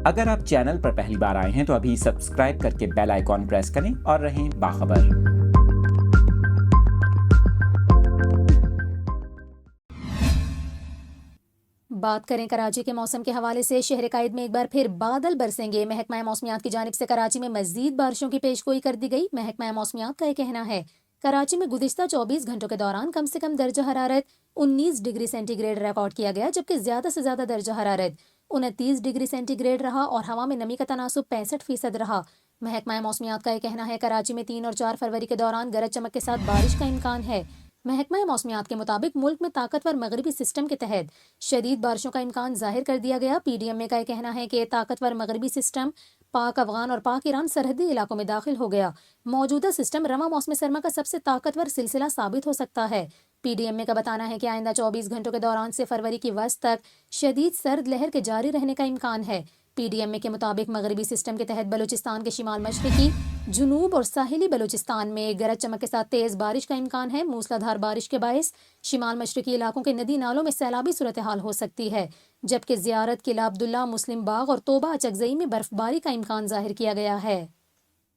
اگر آپ چینل پر پہلی بار آئے ہیں تو ابھی سبسکرائب کر کے بیل آئیکن پریس کریں اور رہیں باخبر۔ بات کریں کراچی کے موسم کے حوالے سے، شہر قائد میں ایک بار پھر بادل برسیں گے۔ محکمہ موسمیات کی جانب سے کراچی میں مزید بارشوں کی پیشگوئی کر دی گئی۔ محکمہ موسمیات کا یہ کہنا ہے کراچی میں گزشتہ 24 گھنٹوں کے دوران کم سے کم درجہ حرارت 19 ڈگری سینٹی گریڈ ریکارڈ کیا گیا، جبکہ زیادہ سے زیادہ درجہ حرارت 29 ڈگری سینٹی گریڈ رہا اور ہوا میں نمی کا تناسب 65% رہا۔ محکمہ موسمیات کا یہ کہنا ہے کراچی میں 3 اور 4 فروری کے دوران گرج چمک کے ساتھ بارش کا امکان ہے۔ محکمہ موسمیات کے مطابق ملک میں طاقتور مغربی سسٹم کے تحت شدید بارشوں کا امکان ظاہر کر دیا گیا۔ پی ڈی ایم اے کا یہ کہنا ہے کہ طاقتور مغربی سسٹم پاک افغان اور پاک ایران سرحدی علاقوں میں داخل ہو گیا۔ موجودہ سسٹم رواں موسم سرما کا سب سے طاقتور سلسلہ ثابت ہو سکتا ہے۔ پی ڈی ایم اے کا بتانا ہے کہ آئندہ 24 گھنٹوں کے دوران سے فروری کی وسط تک شدید سرد لہر کے جاری رہنے کا امکان ہے۔ پی ڈی ایم اے کے مطابق مغربی سسٹم کے تحت بلوچستان کے شمال مشرقی، جنوب اور ساحلی بلوچستان میں گرج چمک کے ساتھ تیز بارش کا امکان ہے۔ موسلادھار بارش کے باعث شمال مشرقی علاقوں کے ندی نالوں میں سیلابی صورتحال ہو سکتی ہے، جبکہ زیارت قلعہ عبداللہ، مسلم باغ اور توبہ چکزئی میں برف باری کا امکان ظاہر کیا گیا ہے۔